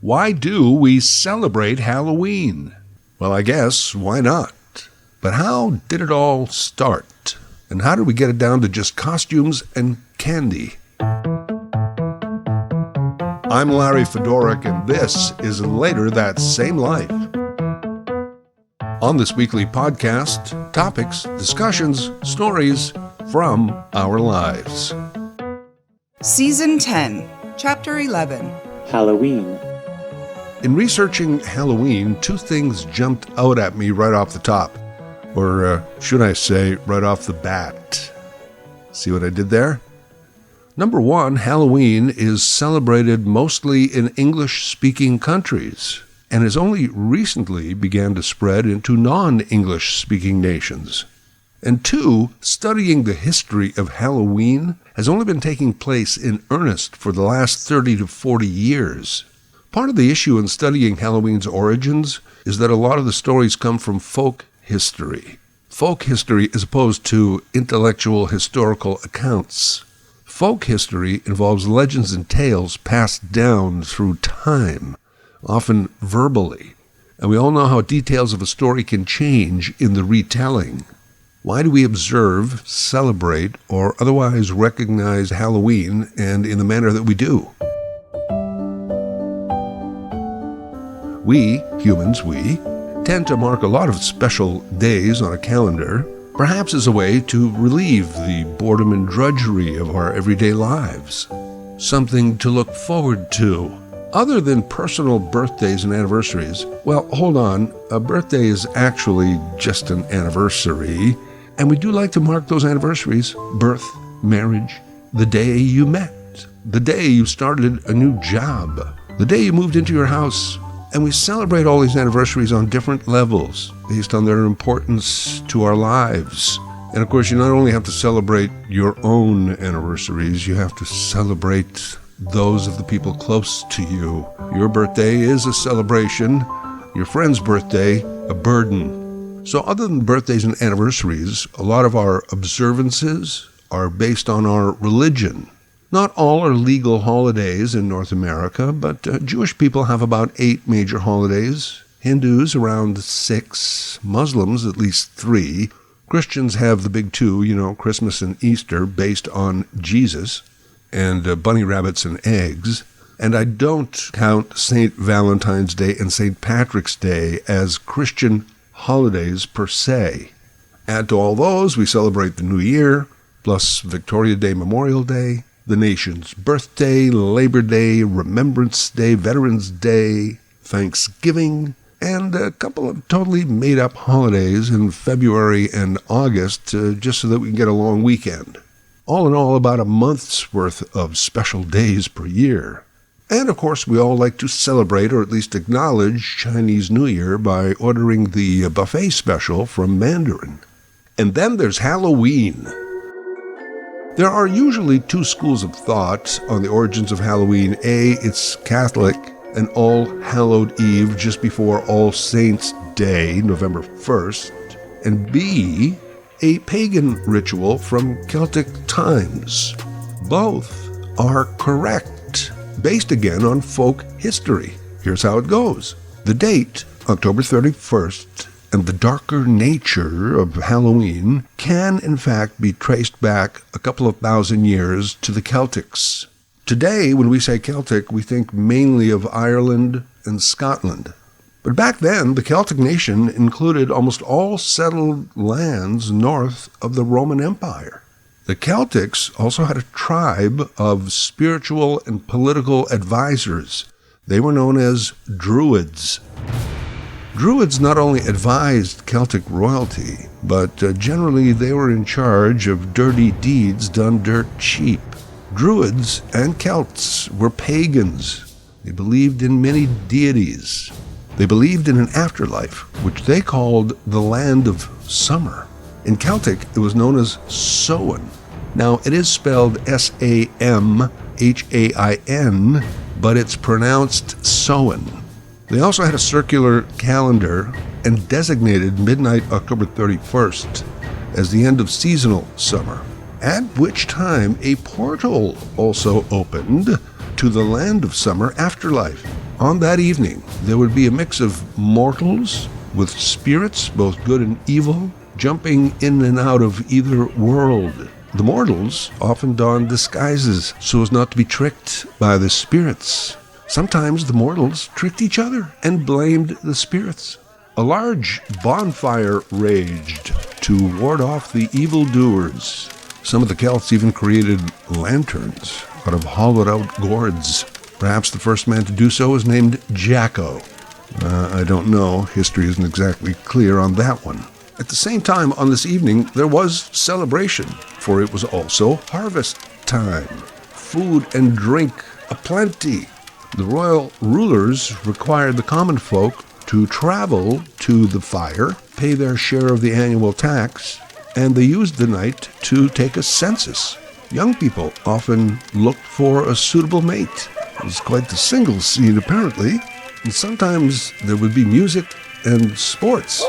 Why do we celebrate Halloween? Well, I guess, why not? But how did it all start? And how did we get it down to just costumes and candy? I'm Larry Fedoruk, and this is Later That Same Life. On this weekly podcast, topics, discussions, stories from our lives. Season 10, Chapter 11. Halloween. In researching Halloween, two things jumped out at me right off the top. Or should I say, right off the bat. See what I did there? Number one, Halloween is celebrated mostly in English-speaking countries, and has only recently began to spread into non-English-speaking nations. And two, studying the history of Halloween has only been taking place in earnest for the last 30 to 40 years. Part of the issue in studying Halloween's origins is that a lot of the stories come from folk history. Folk history as opposed to intellectual historical accounts. Folk history involves legends and tales passed down through time, often verbally. And we all know how details of a story can change in the retelling. Why do we observe, celebrate, or otherwise recognize Halloween and in the manner that we do? We, humans, tend to mark a lot of special days on a calendar, perhaps as a way to relieve the boredom and drudgery of our everyday lives. Something to look forward to. Other than personal birthdays and anniversaries, well, hold on, a birthday is actually just an anniversary, and we do like to mark those anniversaries: birth, marriage, the day you met, the day you started a new job, the day you moved into your house. And we celebrate all these anniversaries on different levels based on their importance to our lives. And of course, you not only have to celebrate your own anniversaries, you have to celebrate those of the people close to you. Your birthday is a celebration, your friend's birthday, a burden. So other than birthdays and anniversaries, a lot of our observances are based on our religion. Not all are legal holidays in North America, but Jewish people have about 8 major holidays, Hindus around 6, Muslims at least 3, Christians have the big 2, Christmas and Easter, based on Jesus, and bunny rabbits and eggs. And I don't count St. Valentine's Day and St. Patrick's Day as Christian holidays per se. Add to all those, we celebrate the New Year, plus Victoria Day, Memorial Day, the nation's birthday, Labor Day, Remembrance Day, Veterans Day, Thanksgiving, and a couple of totally made-up holidays in February and August just so that we can get a long weekend. All in all, about a month's worth of special days per year. And of course, we all like to celebrate, or at least acknowledge, Chinese New Year by ordering the buffet special from Mandarin. And then there's Halloween. There are usually 2 schools of thought on the origins of Halloween. A, it's Catholic, an All Hallowed Eve just before All Saints' Day, November 1st. And B, a pagan ritual from Celtic times. Both are correct, based again on folk history. Here's how it goes. The date, October 31st, and the darker nature of Halloween can, in fact, be traced back a couple of thousand years to the Celtics. Today, when we say Celtic, we think mainly of Ireland and Scotland. But back then, the Celtic nation included almost all settled lands north of the Roman Empire. The Celtics also had a tribe of spiritual and political advisors. They were known as Druids. Druids not only advised Celtic royalty, but generally they were in charge of dirty deeds done dirt cheap. Druids and Celts were pagans. They believed in many deities. They believed in an afterlife, which they called the Land of Summer. In Celtic, it was known as Samhain. Now, it is spelled Samhain, but it's pronounced Samhain. They also had a circular calendar and designated midnight October 31st as the end of seasonal summer, at which time a portal also opened to the Land of Summer afterlife. On that evening, there would be a mix of mortals with spirits, both good and evil, jumping in and out of either world. The mortals often donned disguises so as not to be tricked by the spirits. Sometimes the mortals tricked each other and blamed the spirits. A large bonfire raged to ward off the evildoers. Some of the Celts even created lanterns out of hollowed-out gourds. Perhaps the first man to do so was named Jacko. I don't know. History isn't exactly clear on that one. At the same time, on this evening, there was celebration, for it was also harvest time. Food and drink aplenty. The royal rulers required the common folk to travel to the fire, pay their share of the annual tax, and they used the night to take a census. Young people often looked for a suitable mate. It was quite the single scene, apparently, and sometimes there would be music and sports.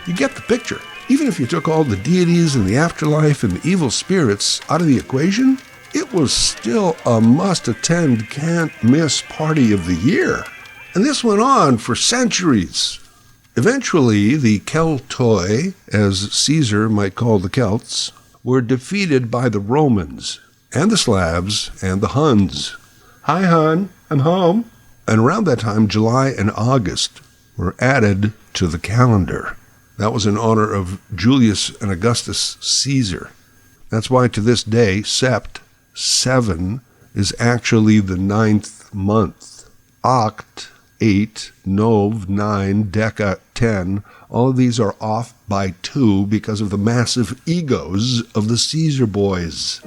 You get the picture. Even if you took all the deities and the afterlife and the evil spirits out of the equation, it was still a must-attend, can't-miss party of the year. And this went on for centuries. Eventually, the Keltoi, as Caesar might call the Celts, were defeated by the Romans and the Slavs and the Huns. Hi, Hun, I'm home. And around that time, July and August were added to the calendar. That was in honor of Julius and Augustus Caesar. That's why to this day, Sept, 7, is actually the 9th month. Oct, 8, Nov, 9, Deca, 10. All of these are off by 2 because of the massive egos of the Caesar boys.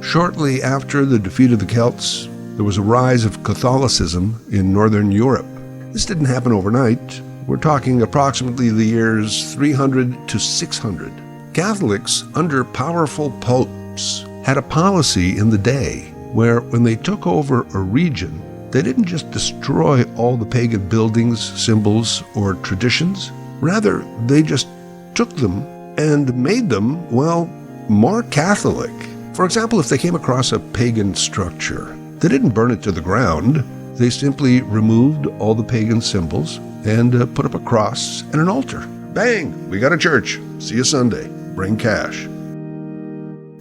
Shortly after the defeat of the Celts, there was a rise of Catholicism in Northern Europe. This didn't happen overnight. We're talking approximately the years 300 to 600. Catholics, under powerful popes, had a policy in the day where when they took over a region, they didn't just destroy all the pagan buildings, symbols, or traditions. Rather, they just took them and made them, well, more Catholic. For example, if they came across a pagan structure, they didn't burn it to the ground. They simply removed all the pagan symbols and put up a cross and an altar. Bang! We got a church. See you Sunday. Bring cash.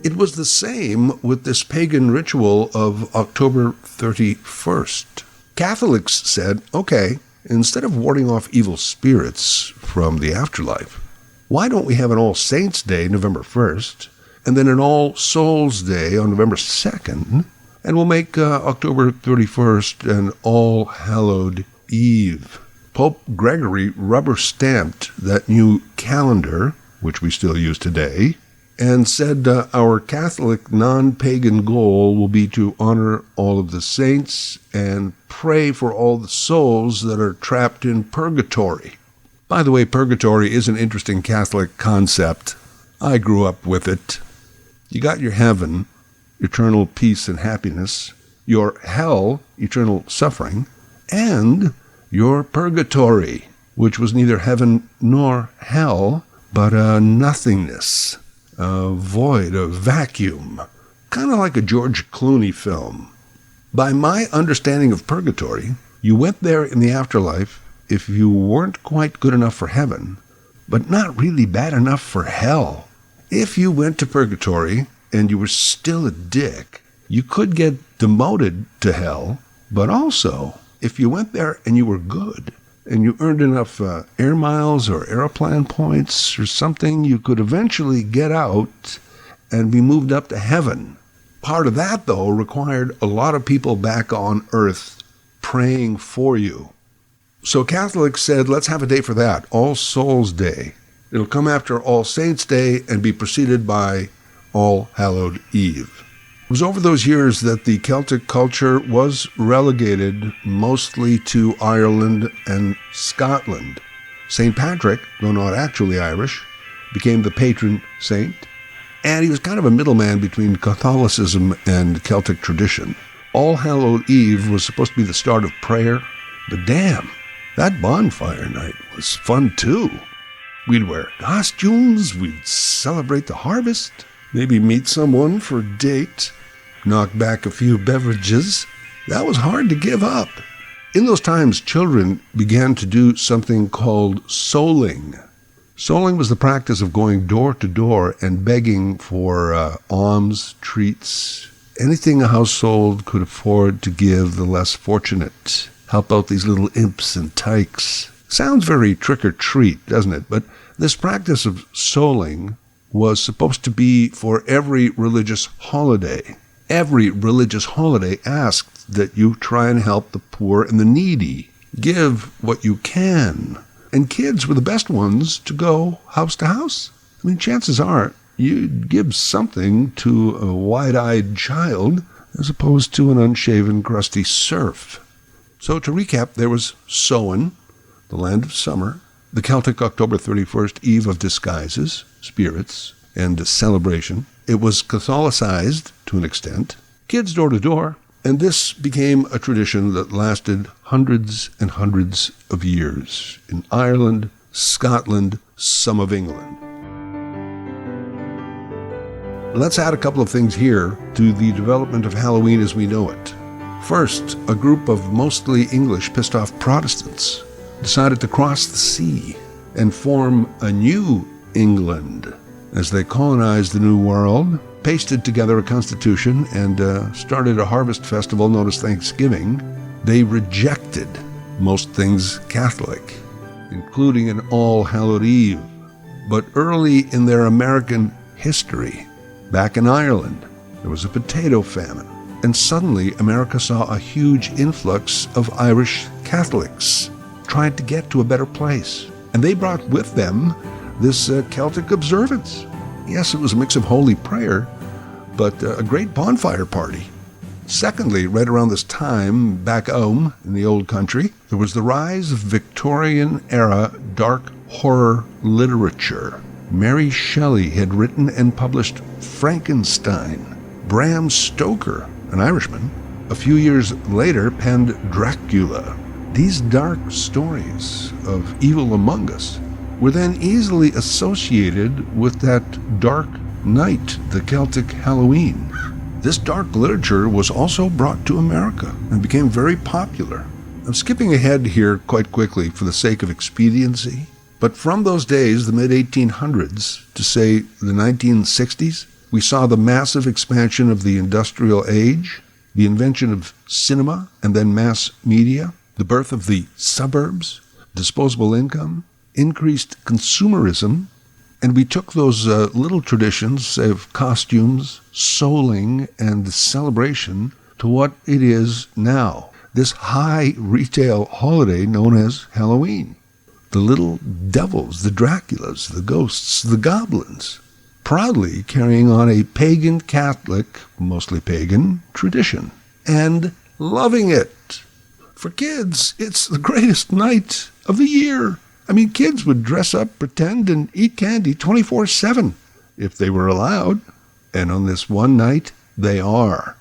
It was the same with this pagan ritual of October 31st. Catholics said, okay, instead of warding off evil spirits from the afterlife, why don't we have an All Saints' Day, November 1st, and then an All Souls' Day on November 2nd, and we'll make October 31st an All Hallowed Eve. Pope Gregory rubber-stamped that new calendar, which we still use today, and said our Catholic non-pagan goal will be to honor all of the saints and pray for all the souls that are trapped in purgatory. By the way, purgatory is an interesting Catholic concept. I grew up with it. You got your heaven, eternal peace and happiness, your hell, eternal suffering, and your purgatory, which was neither heaven nor hell, but a nothingness, a void, a vacuum, kind of like a George Clooney film. By my understanding of purgatory, you went there in the afterlife if you weren't quite good enough for heaven, but not really bad enough for hell. If you went to purgatory and you were still a dick, you could get demoted to hell, but also, if you went there and you were good, and you earned enough air miles or aeroplan points or something, you could eventually get out and be moved up to heaven. Part of that, though, required a lot of people back on earth praying for you. So Catholics said, let's have a day for that, All Souls Day. It'll come after All Saints Day and be preceded by All Hallowed Eve. It was over those years that the Celtic culture was relegated mostly to Ireland and Scotland. St. Patrick, though not actually Irish, became the patron saint, and he was kind of a middleman between Catholicism and Celtic tradition. All Hallowed Eve was supposed to be the start of prayer, but damn, that bonfire night was fun too. We'd wear costumes, we'd celebrate the harvest, maybe meet someone for a date, knock back a few beverages. That was hard to give up. In those times, children began to do something called souling. Souling was the practice of going door to door and begging for alms, treats, anything a household could afford to give the less fortunate. Help out these little imps and tykes. Sounds very trick-or-treat, doesn't it? But this practice of souling was supposed to be for every religious holiday. Every religious holiday asked that you try and help the poor and the needy. Give what you can. And kids were the best ones to go house to house. I mean, chances are you'd give something to a wide-eyed child as opposed to an unshaven, crusty serf. So to recap, there was Samhain, the land of summer, the Celtic October 31st Eve of disguises, spirits, and celebration. It was Catholicized to an extent, kids door to door, and this became a tradition that lasted hundreds and hundreds of years in Ireland, Scotland, some of England. Let's add a couple of things here to the development of Halloween as we know it. First, a group of mostly English pissed-off Protestants decided to cross the sea and form a new England. As they colonized the New World, pasted together a constitution, and started a harvest festival known as Thanksgiving, they rejected most things Catholic, including an All Hallowed Eve. But early in their American history, back in Ireland, there was a potato famine, and suddenly America saw a huge influx of Irish Catholics trying to get to a better place. And they brought with them this Celtic observance. Yes, it was a mix of holy prayer, but a great bonfire party. Secondly, right around this time, back home in the old country, there was the rise of Victorian-era dark horror literature. Mary Shelley had written and published Frankenstein. Bram Stoker, an Irishman, a few years later penned Dracula. These dark stories of evil among us were then easily associated with that dark night, the Celtic Halloween. This dark literature was also brought to America and became very popular. I'm skipping ahead here quite quickly for the sake of expediency, but from those days, the mid-1800s, to say the 1960s, we saw the massive expansion of the industrial age, the invention of cinema and then mass media, the birth of the suburbs, disposable income, increased consumerism, and we took those little traditions of costumes, souling, and celebration to what it is now, this high retail holiday known as Halloween. The little devils, the Draculas, the ghosts, the goblins, proudly carrying on a pagan Catholic, mostly pagan, tradition, and loving it. For kids, it's the greatest night of the year. I mean, kids would dress up, pretend, and eat candy 24/7, if they were allowed. And on this one night, they are.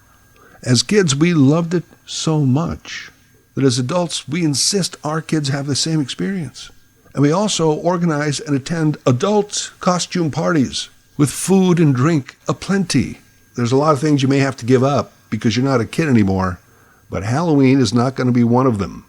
As kids, we loved it so much that as adults, we insist our kids have the same experience. And we also organize and attend adult costume parties with food and drink aplenty. There's a lot of things you may have to give up because you're not a kid anymore, but Halloween is not going to be one of them.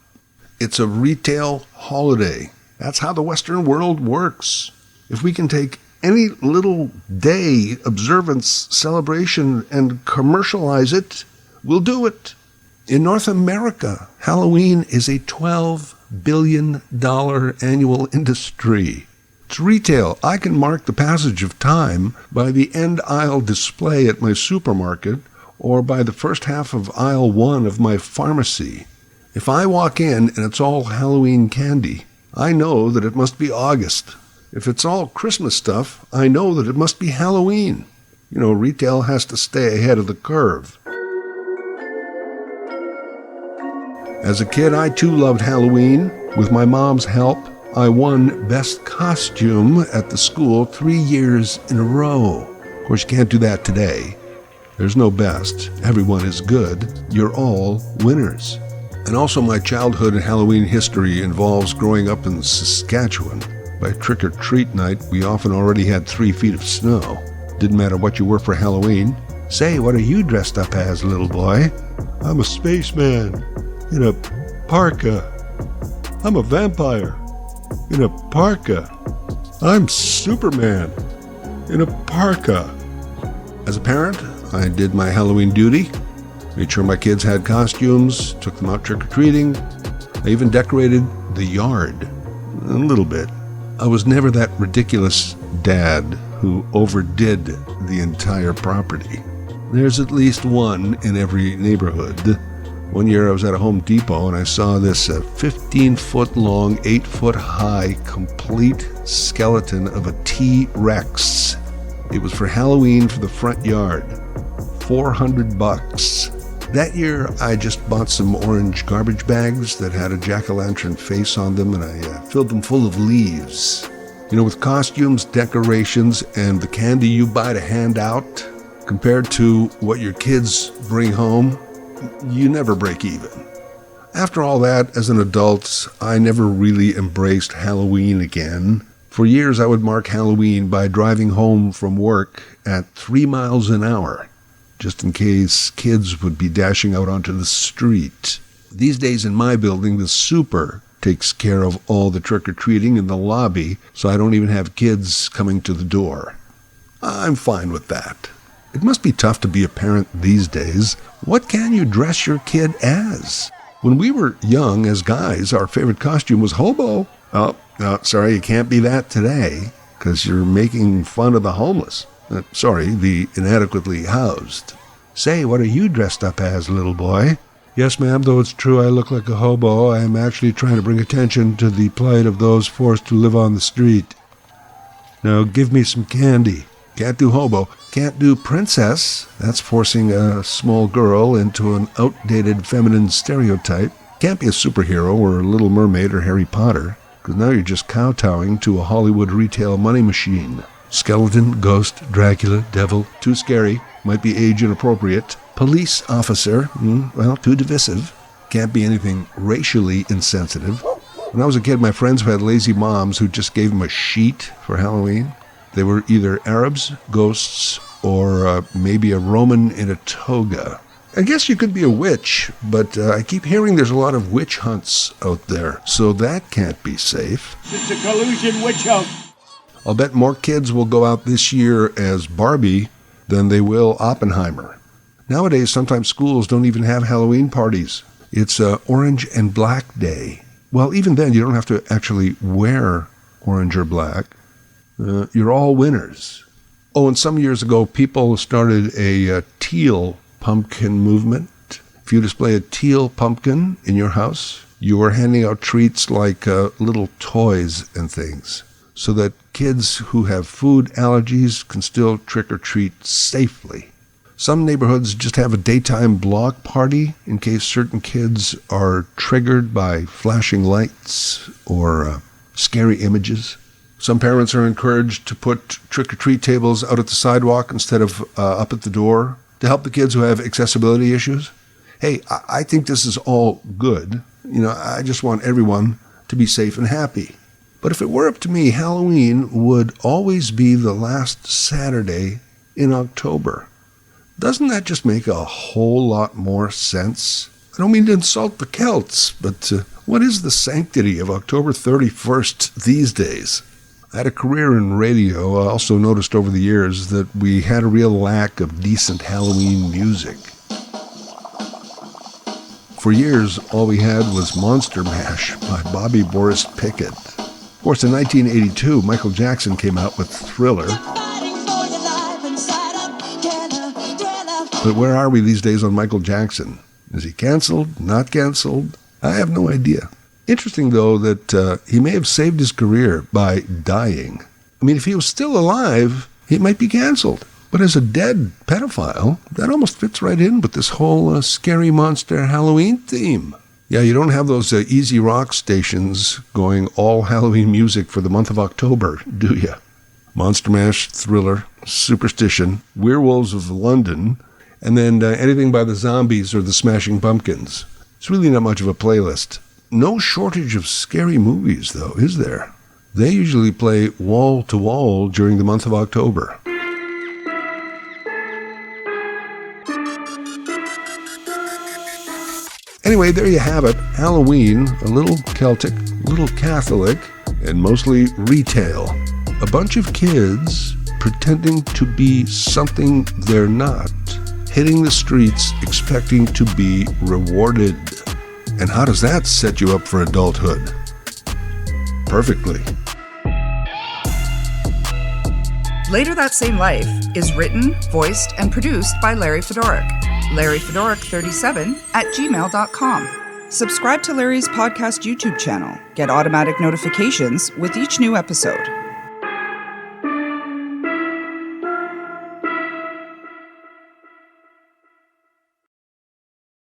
It's a retail holiday. That's how the Western world works. If we can take any little day, observance, celebration, and commercialize it, we'll do it. In North America, Halloween is a $12 billion annual industry. It's retail. I can mark the passage of time by the end aisle display at my supermarket or by the first half of aisle 1 of my pharmacy. If I walk in and it's all Halloween candy, I know that it must be August. If it's all Christmas stuff, I know that it must be Halloween. You know, retail has to stay ahead of the curve. As a kid, I too loved Halloween. With my mom's help, I won Best Costume at the school 3 years in a row. Of course, you can't do that today. There's no best. Everyone is good. You're all winners. And also my childhood and Halloween history involves growing up in Saskatchewan. By trick-or-treat night, we often already had 3 feet of snow. Didn't matter what you were for Halloween. Say, what are you dressed up as, little boy? I'm a spaceman in a parka. I'm a vampire in a parka. I'm Superman in a parka. As a parent, I did my Halloween duty, made sure my kids had costumes, took them out trick-or-treating. I even decorated the yard a little bit. I was never that ridiculous dad who overdid the entire property. There's at least one in every neighborhood. One year I was at a Home Depot and I saw this 15-foot-long, 8-foot-high, complete skeleton of a T-Rex. It was for Halloween for the front yard. $400. That year I just bought some orange garbage bags that had a jack-o'-lantern face on them, and I filled them full of leaves. You know, with costumes, decorations, and the candy you buy to hand out, compared to what your kids bring home, you never break even. After all that, as an adult, I never really embraced Halloween again. For years, I would mark Halloween by driving home from work at 3 miles an hour, just in case kids would be dashing out onto the street. These days in my building, the super takes care of all the trick-or-treating in the lobby, so I don't even have kids coming to the door. I'm fine with that. It must be tough to be a parent these days. What can you dress your kid as? When we were young, as guys, our favorite costume was hobo. Oh, no, sorry, you can't be that today, because you're making fun of the homeless. The inadequately housed. Say, what are you dressed up as, little boy? Yes, ma'am, though it's true I look like a hobo, I am actually trying to bring attention to the plight of those forced to live on the street. Now, give me some candy. Can't do hobo. Can't do princess. That's forcing a small girl into an outdated feminine stereotype. Can't be a superhero or a Little Mermaid or Harry Potter, because now you're just kowtowing to a Hollywood retail money machine. Skeleton, ghost, Dracula, devil, too scary, might be age inappropriate. Police officer, too divisive. Can't be anything racially insensitive. When I was a kid, my friends who had lazy moms who just gave them a sheet for Halloween. They were either Arabs, ghosts, or maybe a Roman in a toga. I guess you could be a witch, but I keep hearing there's a lot of witch hunts out there, so that can't be safe. It's a collusion witch hunt. I'll bet more kids will go out this year as Barbie than they will Oppenheimer. Nowadays, sometimes schools don't even have Halloween parties. It's Orange and Black Day. Well, even then, you don't have to actually wear orange or black. You're all winners. Oh, and some years ago, people started a teal pumpkin movement. If you display a teal pumpkin in your house, you are handing out treats like little toys and things, so that kids who have food allergies can still trick-or-treat safely. Some neighborhoods just have a daytime block party in case certain kids are triggered by flashing lights or scary images. Some parents are encouraged to put trick-or-treat tables out at the sidewalk instead of up at the door to help the kids who have accessibility issues. Hey, I think this is all good. You know, I just want everyone to be safe and happy. But if it were up to me, Halloween would always be the last Saturday in October. Doesn't that just make a whole lot more sense? I don't mean to insult the Celts, but what is the sanctity of October 31st these days? I had a career in radio. I also noticed over the years that we had a real lack of decent Halloween music. For years, all we had was Monster Mash by Bobby Boris Pickett. Of course, in 1982, Michael Jackson came out with Thriller. But where are we these days on Michael Jackson? Is he canceled? Not canceled? I have no idea. Interesting, though, that he may have saved his career by dying. I mean, if he was still alive, he might be canceled. But as a dead pedophile, that almost fits right in with this whole scary monster Halloween theme. Yeah, you don't have those easy rock stations going all Halloween music for the month of October, do you? Monster Mash, Thriller, Superstition, Werewolves of London, and then anything by the Zombies or the Smashing Pumpkins. It's really not much of a playlist. No shortage of scary movies, though, is there? They usually play wall-to-wall during the month of October. Anyway, there you have it. Halloween, a little Celtic, a little Catholic, and mostly retail. A bunch of kids pretending to be something they're not, hitting the streets expecting to be rewarded. And how does that set you up for adulthood? Perfectly. Later That Same Life is written, voiced, and produced by Larry Fedoruk. LarryFedoruk37@gmail.com. Subscribe to Larry's podcast YouTube channel. Get automatic notifications with each new episode.